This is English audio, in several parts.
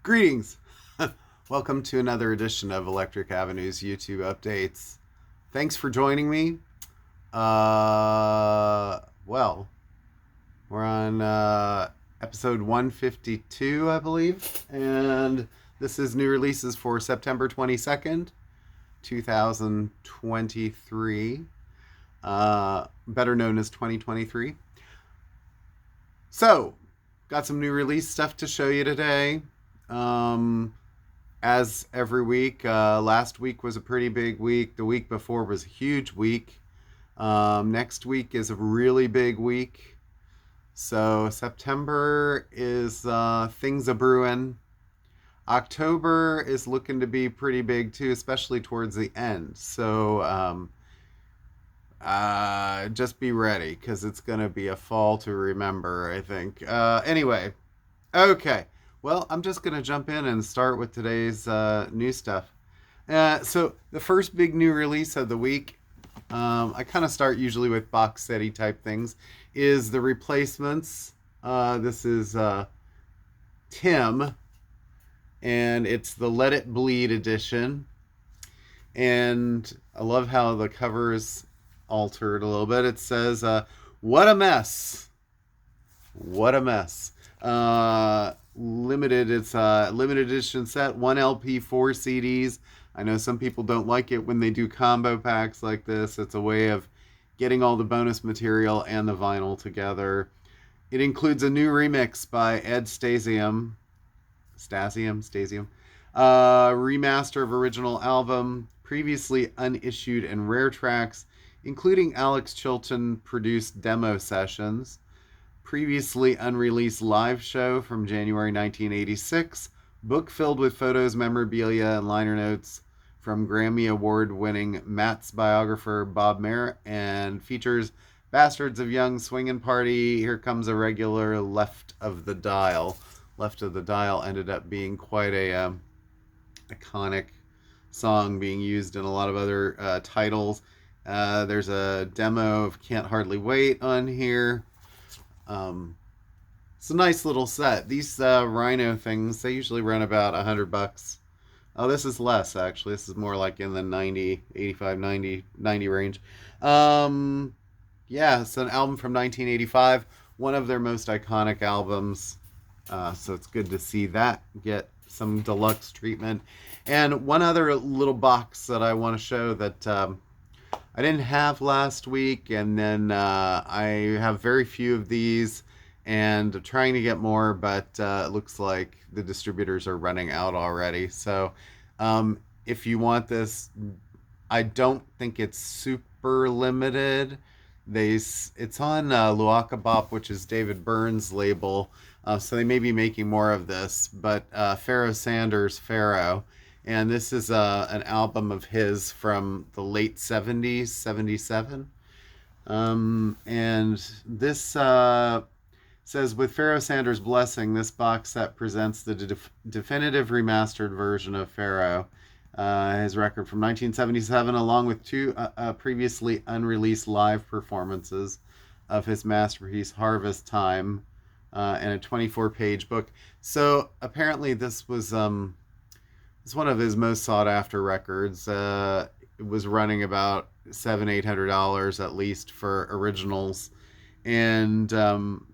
Greetings! Welcome to another edition of Electric Avenue's YouTube updates. Thanks for joining me. Well, we're on episode 152, I believe, and this is new releases for September 22nd, 2023, better known as 2023. So, got some new release stuff to show you today. Um, as every week, last week was a pretty big week. The week before was a huge week. Next week is a really big week. So September is things a brewing. October is looking to be pretty big too, especially towards the end. So just be ready because it's going to be a fall to remember, I think. Anyway, okay. Well, I'm just going to jump in and start with today's new stuff. So, the first big new release of the week, I kind of start usually with box setty type things, is The Replacements. This is Tim, and it's the Let It Bleed edition. And I love how the cover is altered a little bit. It says, What a mess! What a mess. Limited, it's a limited edition set, 1 LP, 4 CDs. I know some people don't like it when they do combo packs like this. It's a way of getting all the bonus material and the vinyl together. It includes a new remix by Ed Stasium, remaster of original album, previously unissued and rare tracks, including Alex Chilton produced demo sessions, previously unreleased live show from January 1986, book filled with photos, memorabilia, and liner notes from Grammy Award winning Matt's biographer Bob Merritt, and features Bastards of Young Swingin' Party, Here Comes a Regular, Left of the Dial. Left of the Dial ended up being quite a iconic song being used in a lot of other titles. There's a demo of Can't Hardly Wait on here. It's a nice little set. These Rhino things, they usually run about $100. Oh, this is less actually. This is more like in the 90, 85, 90 range. Yeah, it's an album from 1985, one of their most iconic albums. So it's good to see that get some deluxe treatment. And one other little box that I want to show that I didn't have last week, and then I have very few of these, and trying to get more, but it looks like the distributors are running out already. So if you want this, I don't think it's super limited. It's on Luaka Bop, which is David Byrne's label, so they may be making more of this. But Pharoah Sanders, Pharaoh, and this is an album of his from the late 70s, 77. And this says, with Pharoah Sanders' blessing, this box set presents the definitive remastered version of Pharaoh, his record from 1977, along with two previously unreleased live performances of his masterpiece, Harvest Time, and a 24-page book. So apparently this was it's one of his most sought after records. It was running about $700-800 at least for originals, and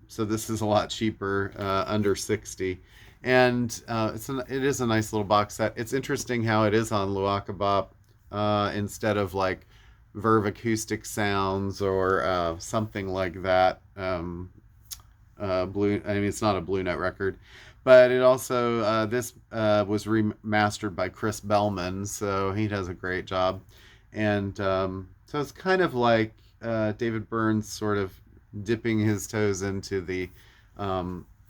so this is a lot cheaper, under 60. And it is a nice little box set. It's interesting how it is on Luaka Bop instead of like Verve Acoustic Sounds or something like that. It's not a Blue Note record, but it also this was remastered by Chris Bellman, so he does a great job. And so it's kind of like David Byrne's sort of dipping his toes into the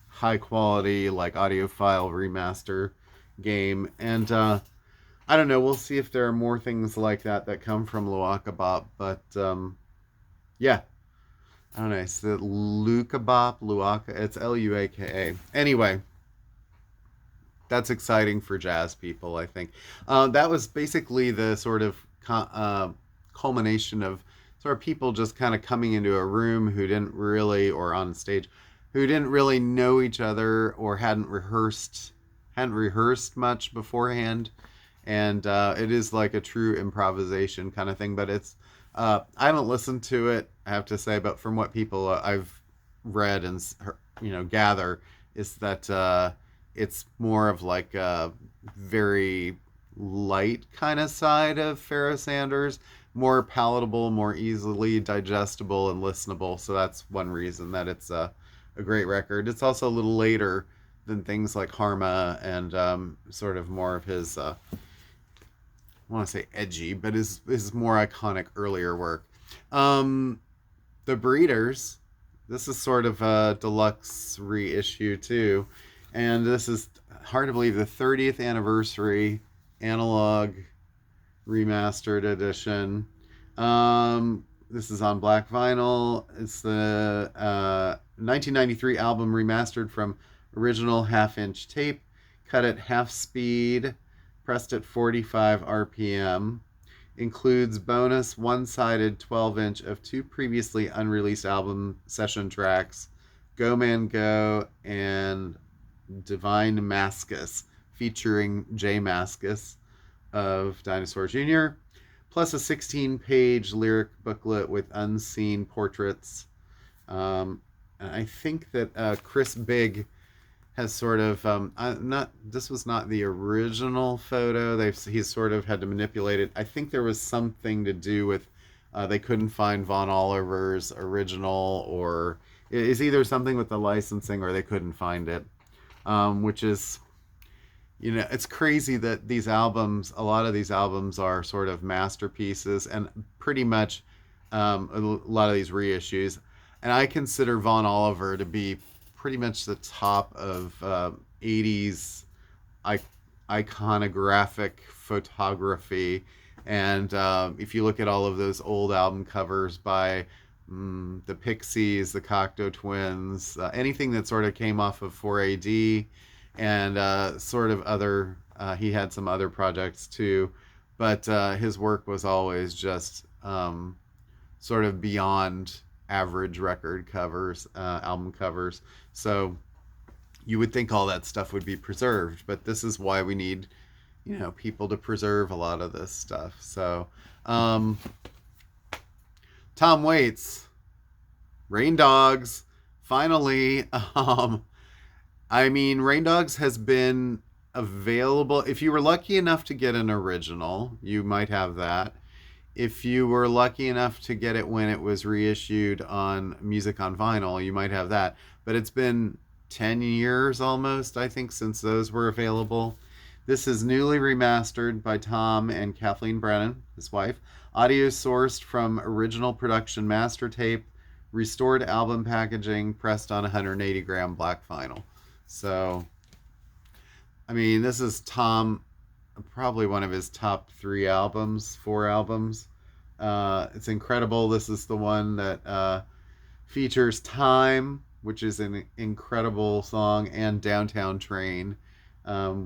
high quality like audiophile remaster game. And I don't know, we'll see if there are more things like that come from Luaka Bop. But yeah, I don't know, it's the Luaka Bop, Luaka, it's Luaka. Anyway, that's exciting for jazz people, I think. That was basically the sort of culmination of sort of people just kind of coming into a room who didn't really, or on stage, who didn't really know each other or hadn't rehearsed hadn't rehearsed much beforehand, and it is like a true improvisation kind of thing. But it's I haven't listened to it, I have to say, but from what people I've read and gather, is that it's more of like a very light kind of side of Pharoah Sanders, more palatable, more easily digestible and listenable. So that's one reason that it's a great record. It's also a little later than things like Harma and sort of more of his, I want to say edgy, but his more iconic earlier work. Um, the Breeders, this is sort of a deluxe reissue too. And this is hard to believe the 30th anniversary analog remastered edition. This is on black vinyl. It's the 1993 album remastered from original half-inch tape, cut at half speed, pressed at 45 RPM. Includes bonus one-sided 12-inch of two previously unreleased album session tracks, Go Man Go and Divine Mascus, featuring Jay Mascus of Dinosaur Jr., plus a 16-page lyric booklet with unseen portraits. And I think that Chris Bigg has sort of not. This was not the original photo. He's sort of had to manipulate it. I think there was something to do with they couldn't find Von Oliver's original, or it's either something with the licensing or they couldn't find it, which is, it's crazy that these albums, a lot of these albums are sort of masterpieces, and pretty much a lot of these reissues. And I consider Von Oliver to be pretty much the top of 80s iconographic photography. And if you look at all of those old album covers by the Pixies, the Cocteau Twins, anything that sort of came off of 4AD, and sort of other, he had some other projects too, but his work was always just sort of beyond average record covers, album covers. So you would think all that stuff would be preserved, but this is why we need, people to preserve a lot of this stuff. So Tom Waits, Rain Dogs, finally. I mean, Rain Dogs has been available. If you were lucky enough to get an original, you might have that. If you were lucky enough to get it when it was reissued on Music on Vinyl, you might have that. But it's been 10 years almost, I think, since those were available. This is newly remastered by Tom and Kathleen Brennan, his wife. Audio sourced from original production master tape, restored album packaging, pressed on 180 gram black vinyl. So, I mean, this is Tom, probably one of his top 4 albums. It's incredible. This is the one that features Time, which is an incredible song, and Downtown Train,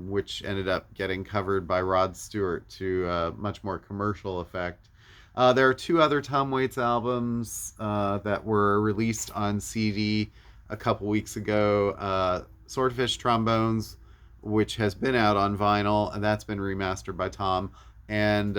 which ended up getting covered by Rod Stewart to a much more commercial effect. There are 2 other Tom Waits albums that were released on CD a couple weeks ago. Swordfish Trombones, which has been out on vinyl, and that's been remastered by Tom, and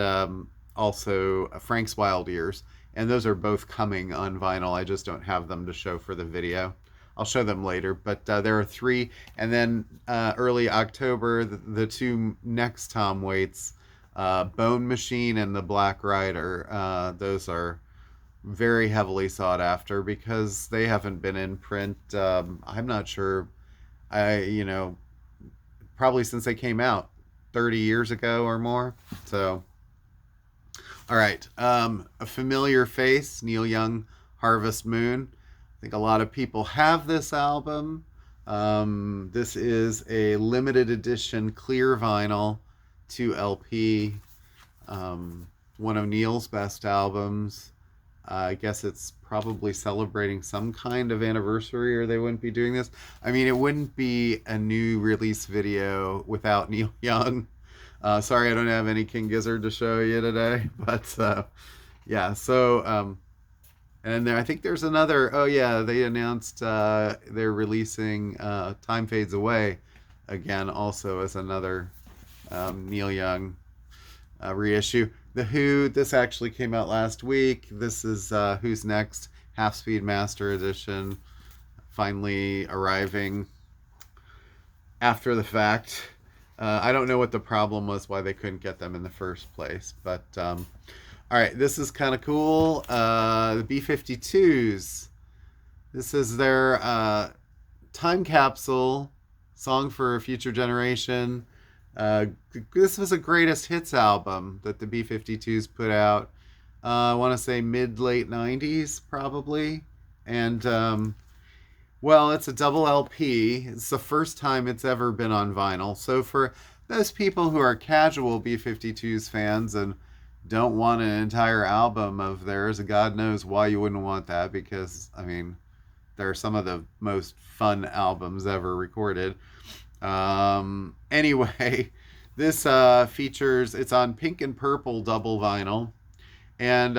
also Frank's Wild Ears, and those are both coming on vinyl. I just don't have them to show for the video. I'll show them later, but there are 3, and then early October, the 2 next Tom Waits, Bone Machine and The Black Rider. Those are very heavily sought after because they haven't been in print. I'm not sure. Probably since they came out 30 years ago or more. So, all right. A familiar face, Neil Young, Harvest Moon. I think a lot of people have this album. This is a limited edition clear vinyl 2 LP. One of Neil's best albums. I guess it's probably celebrating some kind of anniversary, or they wouldn't be doing this. I mean, it wouldn't be a new release video without Neil Young. Sorry, I don't have any King Gizzard to show you today, but yeah. So, and there, I think there's another. Oh yeah, they announced they're releasing "Time Fades Away" again, also as another Neil Young reissue. The Who, this actually came out last week. This is Who's Next, Half Speed Master Edition, finally arriving after the fact. I don't know what the problem was, why they couldn't get them in the first place. But, all right, this is kind of cool. The B-52s. This is their time capsule song for a future generation. This was a greatest hits album that the B-52s put out. I want to say mid-late 90s, probably. And, well, it's a double LP. It's the first time it's ever been on vinyl. So for those people who are casual B-52s fans and don't want an entire album of theirs, God knows why you wouldn't want that, because, I mean, they're some of the most fun albums ever recorded. Anyway, this features, it's on pink and purple double vinyl. And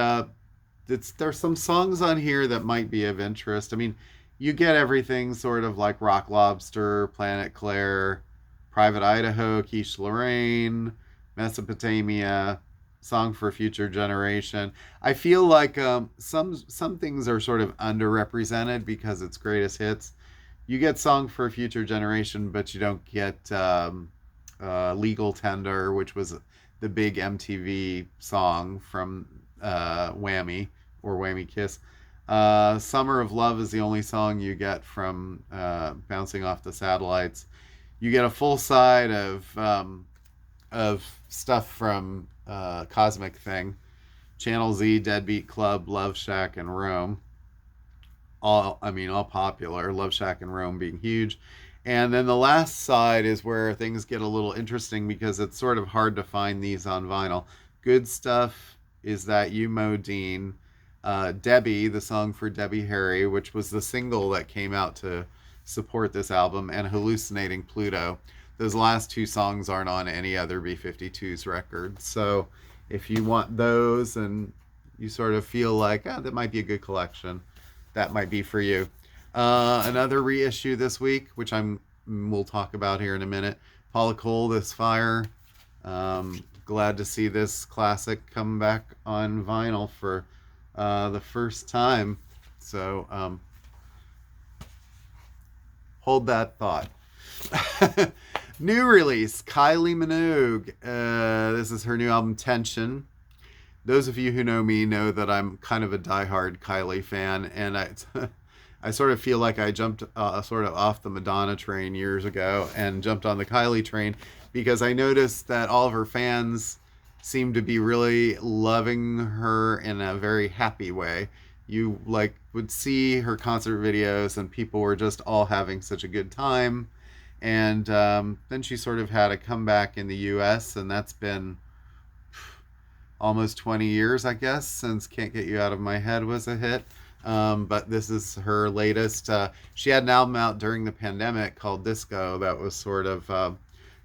there's some songs on here that might be of interest. I mean, you get everything sort of like Rock Lobster, Planet Claire, Private Idaho, Quiche Lorraine, Mesopotamia, Song for a Future Generation. I feel like some things are sort of underrepresented because it's greatest hits. You get Song for a Future Generation, but you don't get Legal Tender, which was the big MTV song from Whammy, or Whammy Kiss. Summer of Love is the only song you get from Bouncing Off the Satellites. You get a full side of stuff from Cosmic Thing, Channel Z, Deadbeat Club, Love Shack, and Rome. All popular. Love Shack and Rome being huge. And then the last side is where things get a little interesting because it's sort of hard to find these on vinyl. Good Stuff is That You, Modine. Debbie, the song for Debbie Harry, which was the single that came out to support this album, and Hallucinating Pluto. Those last two songs aren't on any other B-52s record. So if you want those and you sort of feel like, that might be a good collection, that might be for you. Another reissue this week, which we'll talk about here in a minute. Paula Cole, This Fire. Glad to see this classic come back on vinyl for the first time. So hold that thought. New release, Kylie Minogue. This is her new album, Tension. Those of you who know me know that I'm kind of a diehard Kylie fan, and I sort of feel like I jumped sort of off the Madonna train years ago and jumped on the Kylie train because I noticed that all of her fans seem to be really loving her in a very happy way. You would see her concert videos and people were just all having such a good time. And then she sort of had a comeback in the US, and that's been almost 20 years, I guess, since Can't Get You Out of My Head was a hit. But this is her latest. She had an album out during the pandemic called Disco that was sort of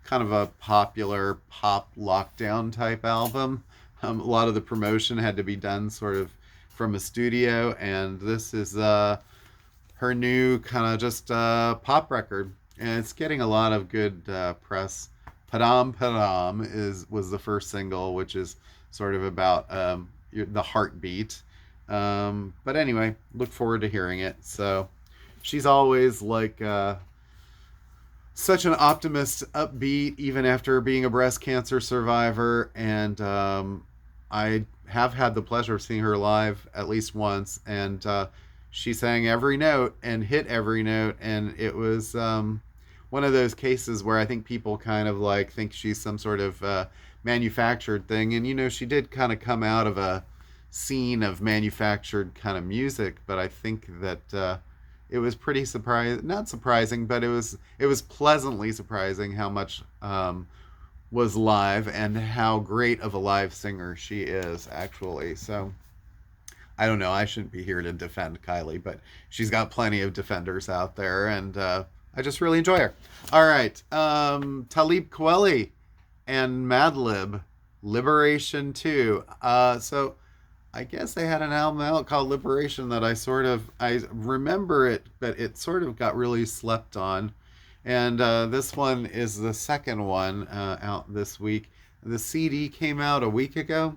kind of a popular pop lockdown type album. A lot of the promotion had to be done sort of from a studio, and this is her new kind of just pop record, and it's getting a lot of good press. Padam Padam was the first single, which is sort of about the heartbeat. But anyway, look forward to hearing it. So she's always such an optimist, upbeat, even after being a breast cancer survivor. And I have had the pleasure of seeing her live at least once, and she sang every note and hit every note, and it was one of those cases where I think people kind of think she's some sort of manufactured thing. And she did kind of come out of a scene of manufactured kind of music, but I think that it was pretty not surprising, but it was pleasantly surprising how much was live and how great of a live singer she is, actually. So I don't know, I shouldn't be here to defend Kylie, but she's got plenty of defenders out there, and I just really enjoy her. All right, Talib Kweli and Madlib, Liberation 2. So I guess they had an album out called Liberation that I remember it, but it sort of got really slept on. And this one is the second one out this week. The CD came out a week ago,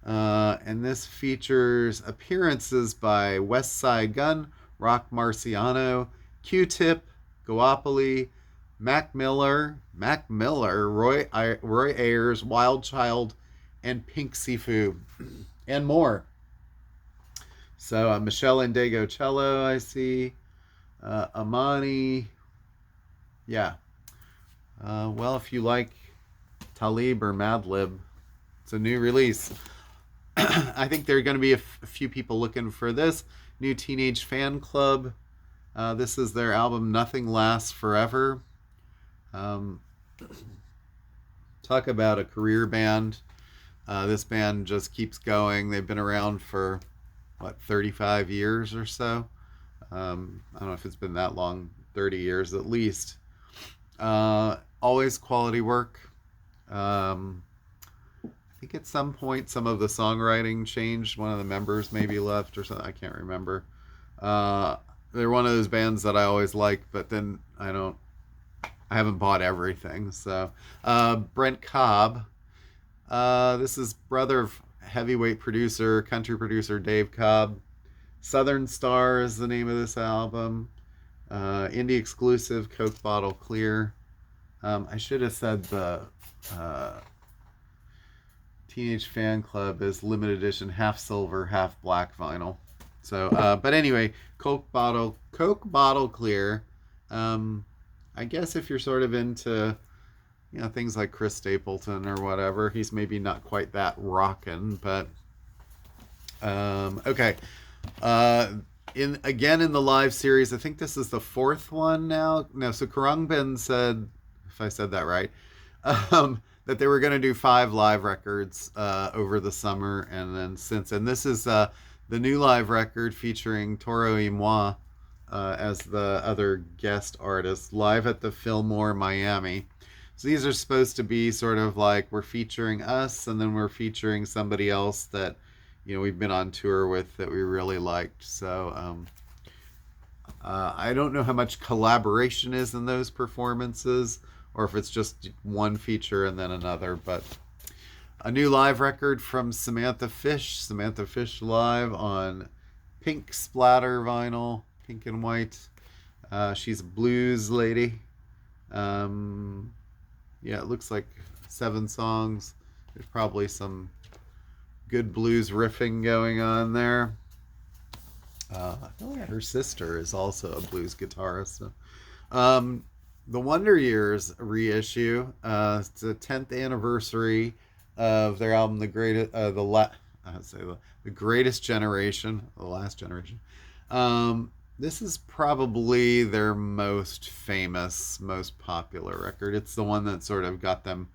and this features appearances by West Side Gun, Rock Marciano, Q-Tip, Goopoli, Mac Miller, Roy Ayers, Wild Child, and Pink Sifu, and more. So Michelle Indego cello, I see. Amani, yeah. Well, if you like Talib or Madlib, it's a new release. I think there are going to be a few people looking for this new Teenage Fan Club. This is their album Nothing Lasts Forever. Talk about a career band. This band just keeps going. They've been around for, 35 years or so. I don't know if it's been that long, 30 years at least. Always quality work. I think at some point some of the songwriting changed. One of the members maybe left or something. I can't remember. They're one of those bands that I always like, but then I haven't bought everything. So Brent Cobb. This is brother of heavyweight producer, country producer Dave Cobb. Southern Star is the name of this album. Indie exclusive, Coke Bottle Clear. I should have said the Teenage Fan Club is limited edition, half silver, half black vinyl. So, but anyway, Coke Bottle Clear. I guess if you're sort of into, things like Chris Stapleton or whatever, he's maybe not quite that rockin', but okay. In the live series, I think this is the fourth one now. No, so Khruangbin said, if I said that right, that they were going to do 5 live records over the summer, and this is the new live record featuring Toro y Moi as the other guest artist, live at the Fillmore Miami. So these are supposed to be sort of like we're featuring us, and then we're featuring somebody else that we've been on tour with that we really liked. So I don't know how much collaboration is in those performances, or if it's just one feature and then another. But a new live record from Samantha Fish live on pink splatter vinyl, pink and white. She's a blues lady. It looks like 7 songs. There's probably some good blues riffing going on there. Her sister is also a blues guitarist. So. The Wonder Years reissue. It's the 10th anniversary of their album, The Greatest Generation, the last generation. This is probably their most famous, most popular record. It's the one that sort of got them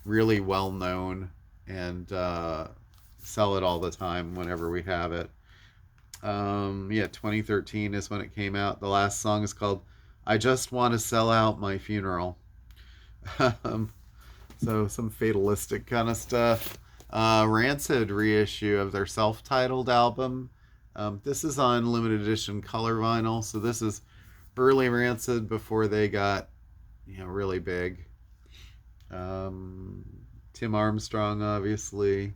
really well known and sell it all the time whenever we have it. 2013 is when it came out. The last song is called I Just Want to Sell Out My Funeral. So some fatalistic kind of stuff. Rancid reissue of their self-titled album. This is on limited edition color vinyl. So this is early Rancid before they got, really big. Tim Armstrong, obviously.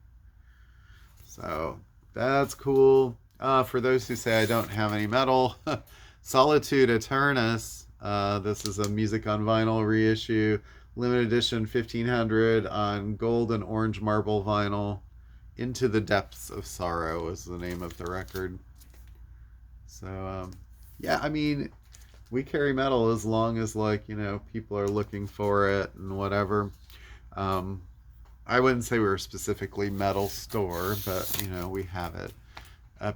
So that's cool. For those who say I don't have any metal, Solitude Eternus. This is a music on vinyl reissue, limited edition 1500 on gold and orange marble vinyl. Into the Depths of Sorrow is the name of the record. So we carry metal as long as people are looking for it and whatever. I wouldn't say we're a specifically metal store, but we have it.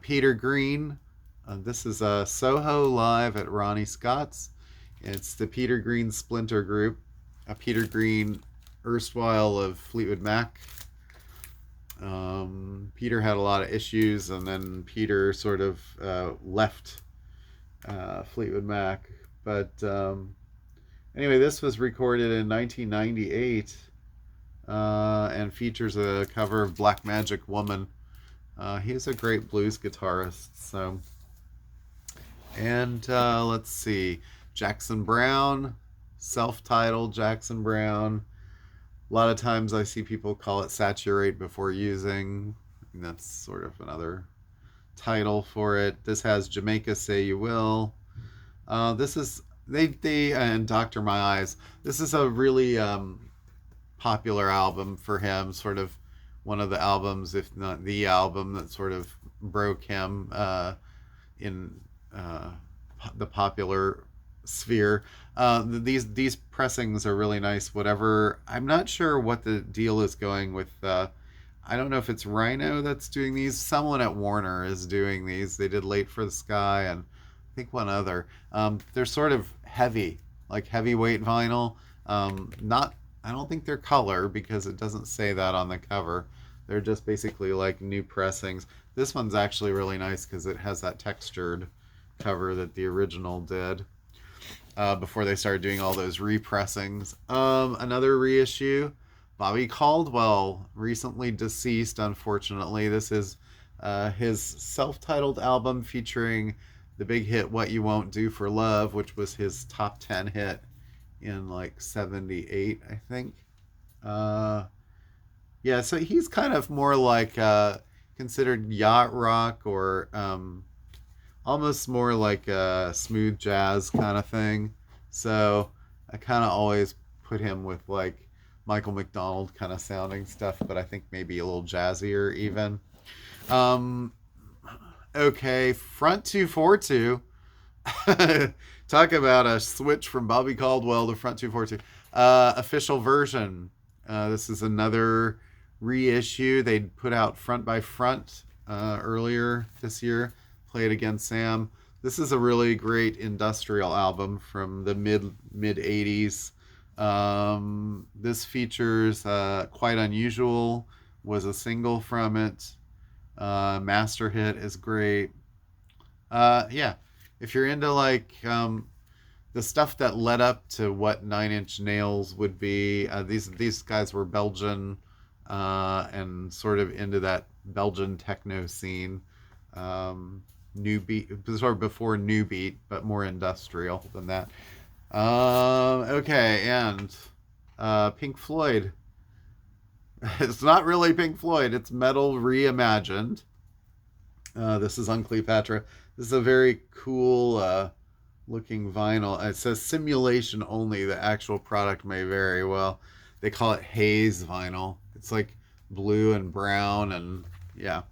Peter Green. This is a Soho live at Ronnie Scott's. It's the Peter Green Splinter Group. Peter Green, erstwhile of Fleetwood Mac. Peter had a lot of issues, and then Peter sort of left Fleetwood Mac. But anyway, this was recorded in 1998 and features a cover of Black Magic Woman. He's a great blues guitarist. So, and let's see, Jackson Browne. self-titled Jackson Browne. A lot of times I see people call it Saturate Before Using. And that's sort of another title for it. This has Jamaica Say You Will. This is they and Doctor My Eyes. This is a really popular album for him. Sort of one of the albums, if not the album, that sort of broke him in the popular sphere. These pressings are really nice. Whatever, I'm not sure what the deal is going with. I don't know if it's Rhino that's doing these. Someone at Warner is doing these. They did Late for the Sky and I think one other. They're sort of heavy, like heavyweight vinyl. Not, I don't think they're color because it doesn't say that on the cover. They're just basically like new pressings. This one's actually really nice because it has that textured cover that the original did before they started doing all those repressings. Another reissue. Bobby Caldwell, recently deceased, unfortunately. This is his self-titled album featuring the big hit What You Won't Do for Love, which was his top 10 hit in like 78, I think. Yeah, so he's kind of more like considered yacht rock or almost more like a smooth jazz kind of thing. So I kind of always put him with like Michael McDonald kind of sounding stuff, but I think maybe a little jazzier even. Um, okay, Front 242. Talk about a switch from Bobby Caldwell to Front 242. Official version. This is another reissue. They put out Front by Front earlier this year. Play It Again, Sam. This is a really great industrial album from the mid 80s. This features Quite Unusual, was a single from it. Master Hit is great. Yeah, if you're into like the stuff that led up to what Nine Inch Nails would be, these guys were Belgian and sort of into that Belgian techno scene. New beat, sort of before new beat, but more industrial than that. Okay, and Pink Floyd. It's not really Pink Floyd, it's metal reimagined. This is on Cleopatra. This is a very cool looking vinyl. It says simulation only. The actual product may vary. Well, they call it haze vinyl. It's like blue and brown, and yeah.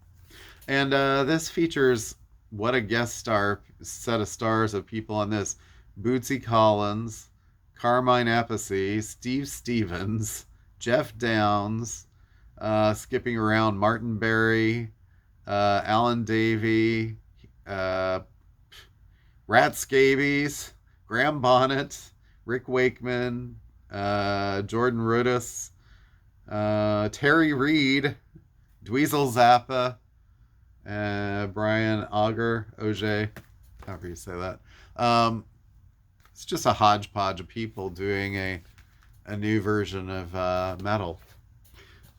And this features what a guest star set of stars of people on this: Bootsy Collins, Carmine Appice, Steve Stevens, Jeff Downs, skipping around, Martin Barry, Alan Davey, Rat Scabies, Graham Bonnet, Rick Wakeman, Jordan Rudess, Terry Reid, Dweezil Zappa, Brian Auger, however you say that. It's just a hodgepodge of people doing a new version of metal.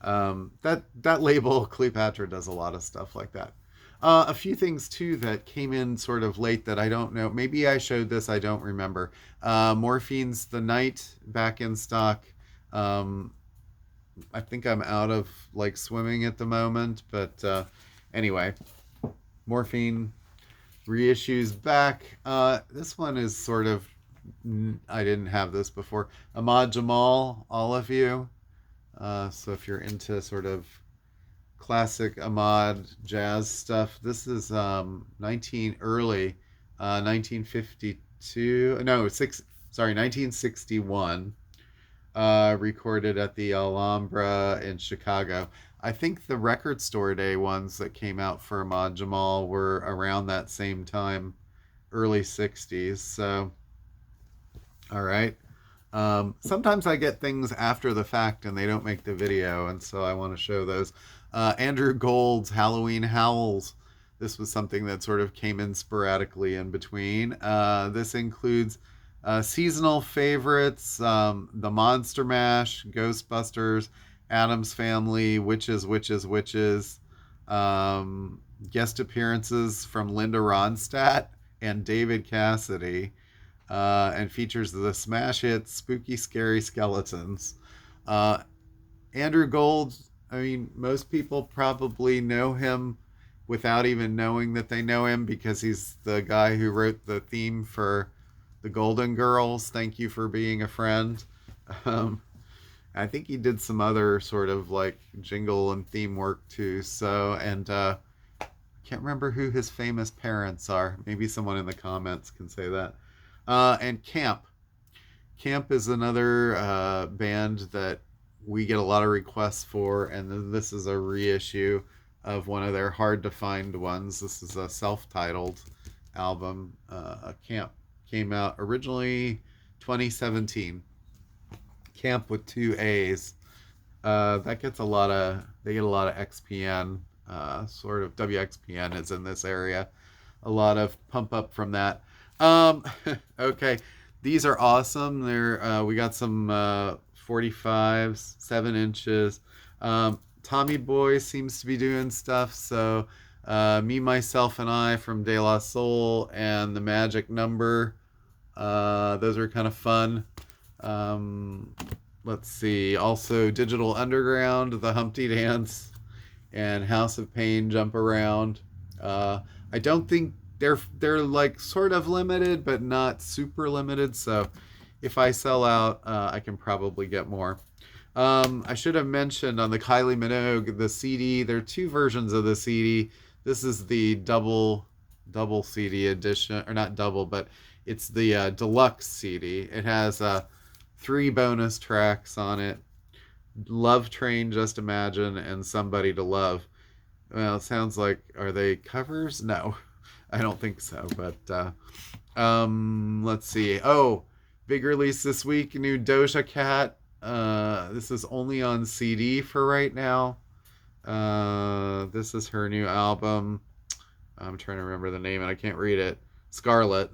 That label, Cleopatra, does a lot of stuff like that. A few things too that came in sort of late that I don't know. Maybe I showed this, I don't remember. Morphine's The Night back in stock. I think I'm out of like swimming at the moment, but anyway, Morphine reissues back. This one is sort of, I didn't have this before. Ahmad Jamal, All of You. So if you're into sort of classic Ahmad jazz stuff, this is 1952. No, 1961. Recorded at the Alhambra in Chicago. I think the Record Store Day ones that came out for Ahmad Jamal were around that same time, early 60s. So, all right. Sometimes I get things after the fact and they don't make the video, and so I want to show those. Andrew Gold's Halloween Howls. This was something that sort of came in sporadically in between. This includes seasonal favorites, The Monster Mash, Ghostbusters, Addams Family, Witches, guest appearances from Linda Ronstadt and David Cassidy. and features the smash hit Spooky Scary Skeletons. Uh, Andrew Gold, I mean, most people probably know him without even knowing that they know him because he's the guy who wrote the theme for the Golden Girls. Thank you for being a friend. Um, I think he did some other sort of like jingle and theme work too. So, and I can't remember who his famous parents are. Maybe someone in the comments can say that. And Camp. Camp is another band that we get a lot of requests for, and this is a reissue of one of their hard to find ones. This is a self-titled album. Camp came out originally 2017. Camp with two A's. That gets a lot of they get a lot of XPN. Sort of WXPN is in this area. A lot of pump up from that. Um, okay, these are awesome. We got some 45s, 7 inches. Tommy Boy seems to be doing stuff. So Me, Myself, and I from De La Soul and The Magic Number. Those are kind of fun. Um, let's see. Also, Digital Underground, The Humpty Dance, and House of Pain, Jump Around. I don't think they're like sort of limited, but not super limited. So if I sell out, I can probably get more. I should have mentioned on the Kylie Minogue, the CD. There are two versions of the CD. This is the double CD edition, or not double, but it's the deluxe CD. It has 3 bonus tracks on it: Love Train, Just Imagine, and Somebody to Love. Well, it sounds like, are they covers? No, I don't think so. But let's see. Oh, big release this week, new Doja Cat. This is only on CD for right now. This is her new album. I'm trying to remember the name and I can't read it. Scarlet.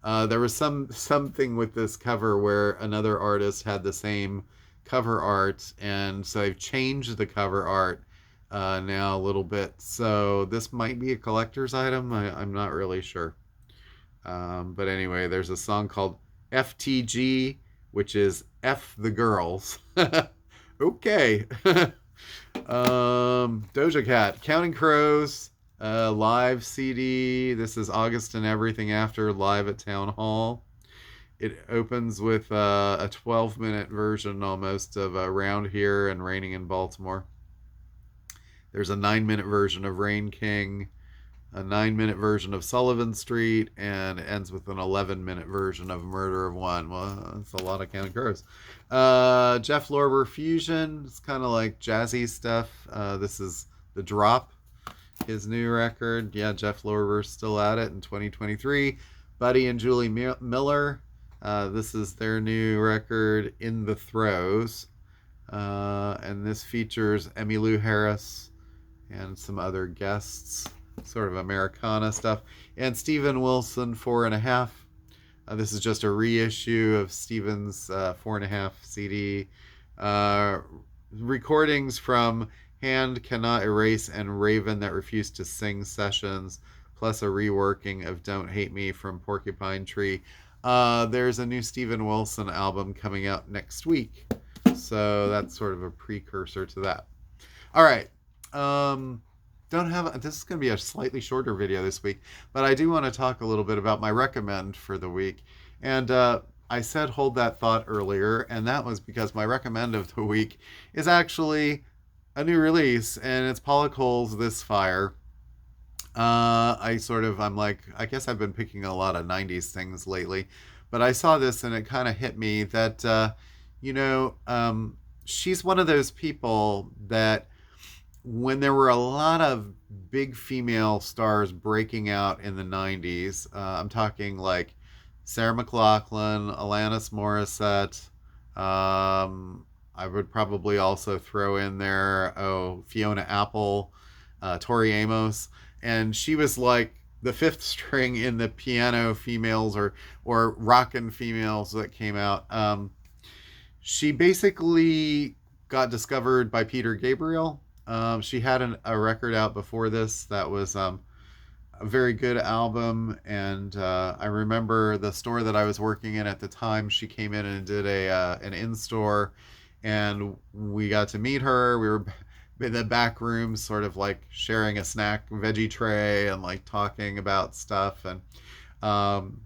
There was something with this cover where another artist had the same cover art, and so they've changed the cover art now a little bit. So this might be a collector's item. I'm not really sure. But anyway, there's a song called FTG, which is F the Girls. Okay. Doja Cat, Counting Crows, live CD. This is August and Everything After, live at Town Hall. It opens with a 12-minute version almost of Around Here and Raining in Baltimore. There's a 9-minute version of Rain King, a 9-minute version of Sullivan Street, and ends with an 11-minute version of Murder of One. Well, that's a lot of Counting Crows. Jeff Lorber Fusion. It's kind of like jazzy stuff. This is The Drop, his new record. Yeah, Jeff Lorber's still at it in 2023. Buddy and Julie Miller. This is their new record, In the Throes. And this features Emmylou Harris and some other guests. Sort of Americana stuff. And Steven Wilson, 4.5. This is just a reissue of Steven's 4.5 CD. Recordings from Hand Cannot Erase and Raven That Refused to Sing sessions, plus a reworking of Don't Hate Me from Porcupine Tree. There's a new Steven Wilson album coming out next week. So that's sort of a precursor to that. All right. This is going to be a slightly shorter video this week, but I do want to talk a little bit about my recommend for the week. And I said hold that thought earlier, and that was because my recommend of the week is actually a new release, and it's Paula Cole's This Fire. I'm like, I guess I've been picking a lot of 90s things lately, but I saw this and it kind of hit me that, she's one of those people that when there were a lot of big female stars breaking out in the 90s, I'm talking like Sarah McLachlan, Alanis Morissette, I would probably also throw in there, Fiona Apple, Tori Amos, and she was like the fifth string in the piano females or rockin' females that came out. She basically got discovered by Peter Gabriel. She had a record out before this that was a very good album. And I remember the store that I was working in at the time. She came in and did a an in store, and we got to meet her. We were in the back room, sort of like sharing a snack veggie tray and like talking about stuff. And um,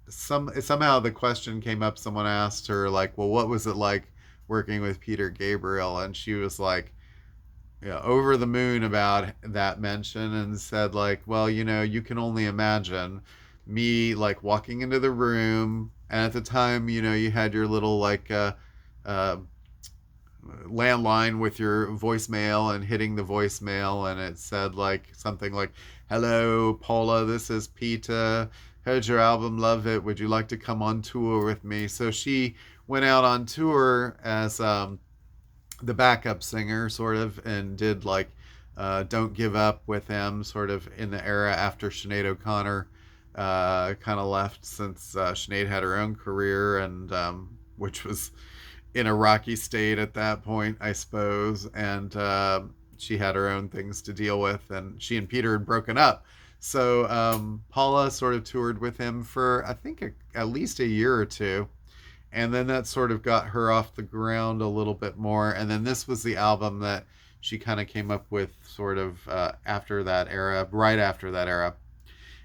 somehow the question came up. Someone asked her like, "Well, what was it like working with Peter Gabriel?" And she was like, yeah, over the moon about that mention, and said like, well, you can only imagine me like walking into the room, and at the time, you had your little like uh, landline with your voicemail, and hitting the voicemail, and it said like something like, hello Paula, this is Peter, heard your album, love it, would you like to come on tour with me? So she went out on tour as the backup singer, sort of, and did like Don't Give Up with him, sort of in the era after Sinead O'Connor kind of left, since Sinead had her own career, and which was in a rocky state at that point, I suppose. And she had her own things to deal with, and she and Peter had broken up. So Paula sort of toured with him for, I think, at least a year or two, and then that sort of got her off the ground a little bit more. And then this was the album that she kind of came up with, sort of after that era, right after that era.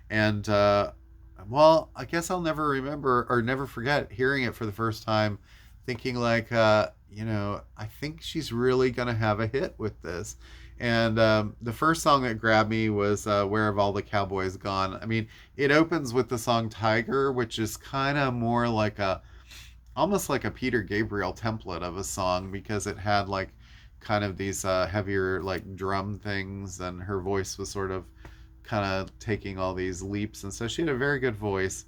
And well, I guess I'll never remember or never forget hearing it for the first time, thinking like, I think she's really gonna have a hit with this. And the first song that grabbed me was "Where Have All the Cowboys Gone." I mean, it opens with the song "Tiger," which is kind of more like a almost like a Peter Gabriel template of a song, because it had like kind of these heavier like drum things, and her voice was sort of kind of taking all these leaps, and so she had a very good voice.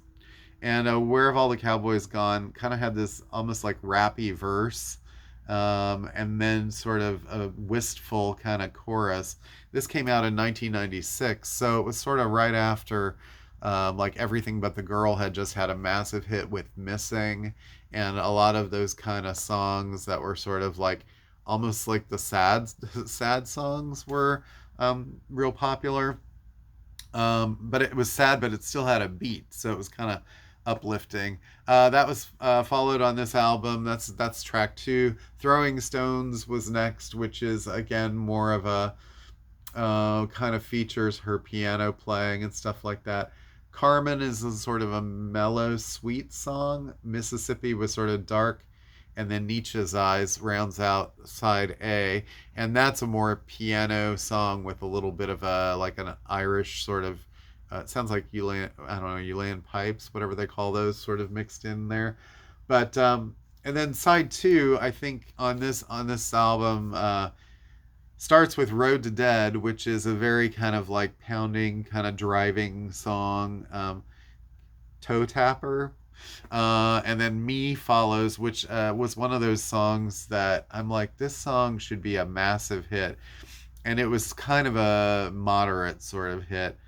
And "Where Have All the Cowboys Gone" kind of had this almost like rappy verse, and then sort of a wistful kind of chorus. This came out in 1996, so it was sort of right after like Everything But the Girl had just had a massive hit with Missing, and a lot of those kind of songs that were sort of like almost like the sad songs were real popular. But it was sad, but it still had a beat, so it was kind of uplifting. That was followed on this album. That's track two. Throwing Stones was next, which is again more of a kind of features her piano playing and stuff like that. Carmen is a sort of a mellow, sweet song. Mississippi was sort of dark, and then Nietzsche's Eyes rounds out side A, and that's a more piano song with a little bit of a like an Irish sort of. It sounds like I don't know, Ulan pipes, whatever they call those, sort of mixed in there. But and then side two, I think on this album starts with "Road to Dead," which is a very kind of like pounding, kind of driving song, toe tapper. And then "Me" follows, which was one of those songs that I'm like, this song should be a massive hit. And it was kind of a moderate sort of hit.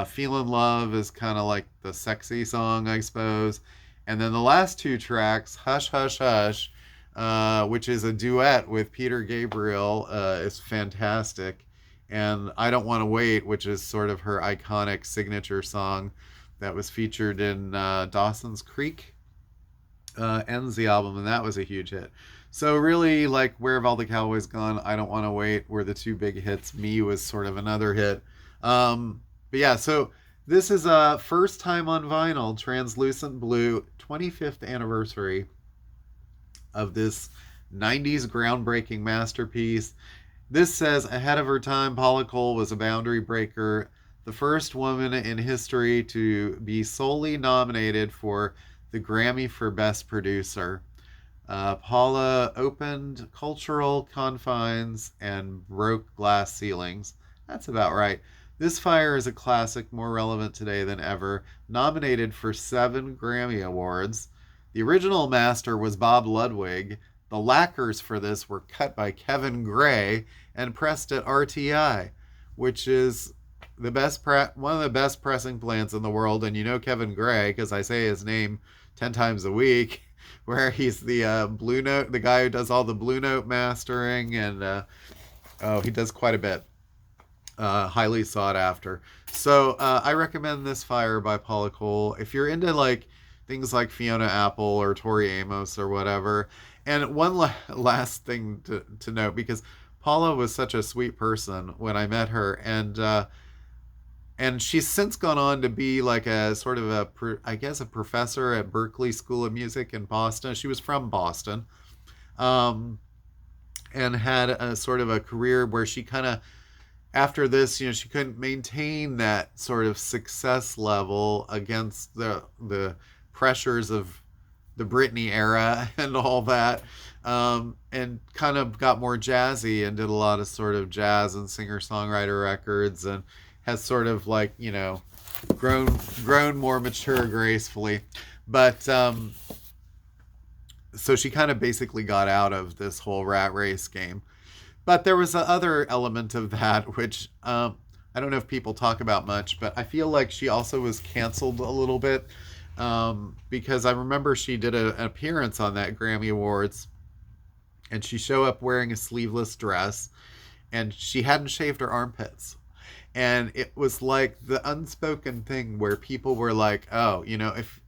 "Feelin' Love" is kind of like the sexy song, I suppose. And then the last two tracks, "Hush, Hush, Hush," which is a duet with Peter Gabriel, is fantastic. And "I Don't Want to Wait," which is sort of her iconic signature song that was featured in Dawson's Creek, ends the album, and that was a huge hit. So really, like "Where Have All the Cowboys Gone," "I Don't Want to Wait" were the two big hits. "Me" was sort of another hit. But yeah, so this is a first time on vinyl, Translucent Blue, 25th anniversary of this 90s groundbreaking masterpiece. This says, ahead of her time, Paula Cole was a boundary breaker, the first woman in history to be solely nominated for the Grammy for Best Producer. Paula opened cultural confines and broke glass ceilings. That's about right. This Fire is a classic, more relevant today than ever. Nominated for 7 Grammy Awards. The original master was Bob Ludwig. The lacquers for this were cut by Kevin Gray and pressed at RTI, which is one of the best pressing plants in the world. And you know Kevin Gray because I say his name 10 times a week, where he's the Blue Note, the guy who does all the Blue Note mastering, and he does quite a bit. highly sought after. So I recommend this Fire by Paula Cole. If you're into like things like Fiona Apple or Tori Amos or whatever. And one last thing to note, because Paula was such a sweet person when I met her, and she's since gone on to be like a sort of I guess a professor at Berklee School of Music in Boston. She was from Boston, um, and had a sort of a career where she kind of, after this, she couldn't maintain that sort of success level against the pressures of the Britney era and all that, and kind of got more jazzy and did a lot of sort of jazz and singer songwriter records, and has sort of like grown more mature gracefully, but so she kind of basically got out of this whole rat race game. But there was a other element of that, which I don't know if people talk about much, but I feel like she also was canceled a little bit, because I remember she did an appearance on that Grammy Awards, and she showed up wearing a sleeveless dress, and she hadn't shaved her armpits. And it was like the unspoken thing where people were like, oh, if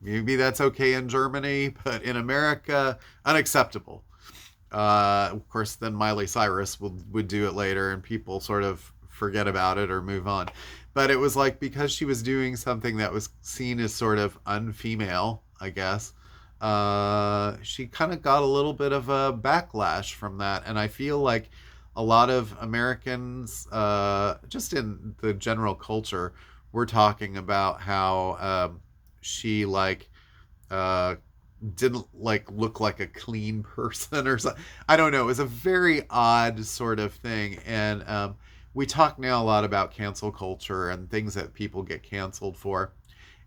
maybe that's okay in Germany, but in America, unacceptable. Of course, then Miley Cyrus would do it later, and people sort of forget about it or move on. But it was like, because she was doing something that was seen as sort of unfemale, I guess, she kind of got a little bit of a backlash from that. And I feel like a lot of Americans, just in the general culture, were talking about how she uh, didn't like look like a clean person or something. I don't know. It was a very odd sort of thing, and we talk now a lot about cancel culture and things that people get canceled for,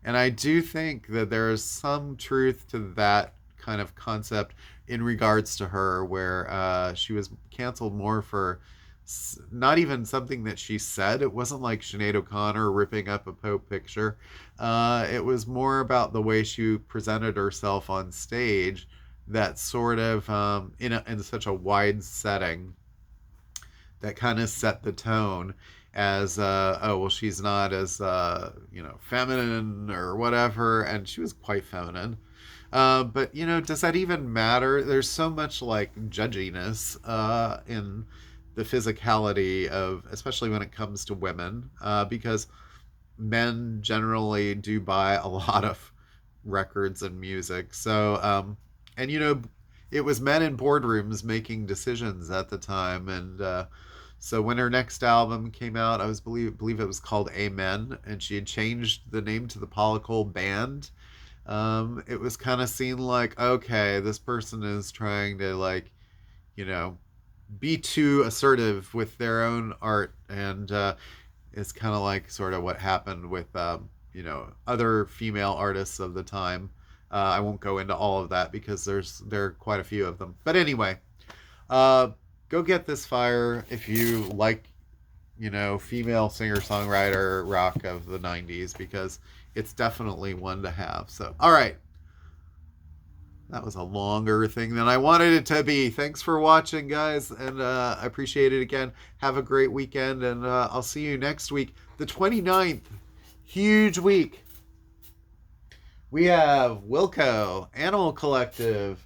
and I do think that there is some truth to that kind of concept in regards to her, where she was canceled more for not even something that she said. It wasn't like Sinead O'Connor ripping up a Pope picture. It was more about the way she presented herself on stage, that sort of in such a wide setting, that kind of set the tone as oh well, she's not as feminine or whatever, and she was quite feminine. But does that even matter? There's so much like judginess in the physicality of, especially when it comes to women, because men generally do buy a lot of records and music. So, and it was men in boardrooms making decisions at the time, and so when her next album came out, I was believe it was called Amen, and she had changed the name to the Paula Cole Band. It was kind of seen like, okay, this person is trying to like, you know, be too assertive with their own art, and it's kind of like sort of what happened with other female artists of the time. I won't go into all of that because there are quite a few of them. But anyway, uh, go get this Fire if you like, female singer songwriter rock of the '90s, because it's definitely one to have. So, all right. That was a longer thing than I wanted it to be. Thanks for watching, guys, and I appreciate it again. Have a great weekend, and I'll see you next week, the 29th. Huge week. We have Wilco, Animal Collective,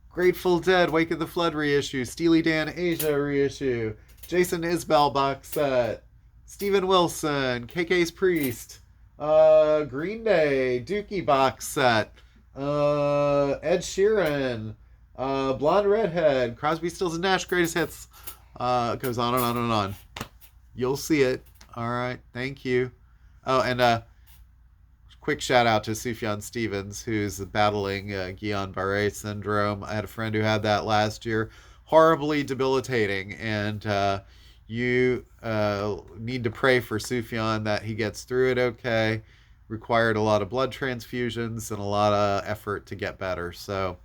Grateful Dead, Wake of the Flood reissue, Steely Dan Asia reissue, Jason Isbell box set, Steven Wilson, KK's Priest, Green Day, Dookie box set, Ed Sheeran, Blonde Redhead, Crosby, Stills and Nash Greatest Hits. It goes on and on and on. You'll see it. All right. Thank you. Oh, and quick shout out to Sufjan Stevens, who's battling Guillain-Barré syndrome. I had a friend who had that last year. Horribly debilitating, and you need to pray for Sufjan that he gets through it okay. Required a lot of blood transfusions and a lot of effort to get better. So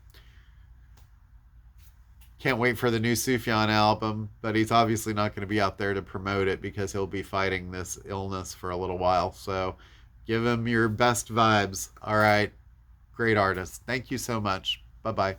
can't wait for the new Sufjan album, but he's obviously not going to be out there to promote it because he'll be fighting this illness for a little while. So give him your best vibes. All right. Great artist. Thank you so much. Bye-bye.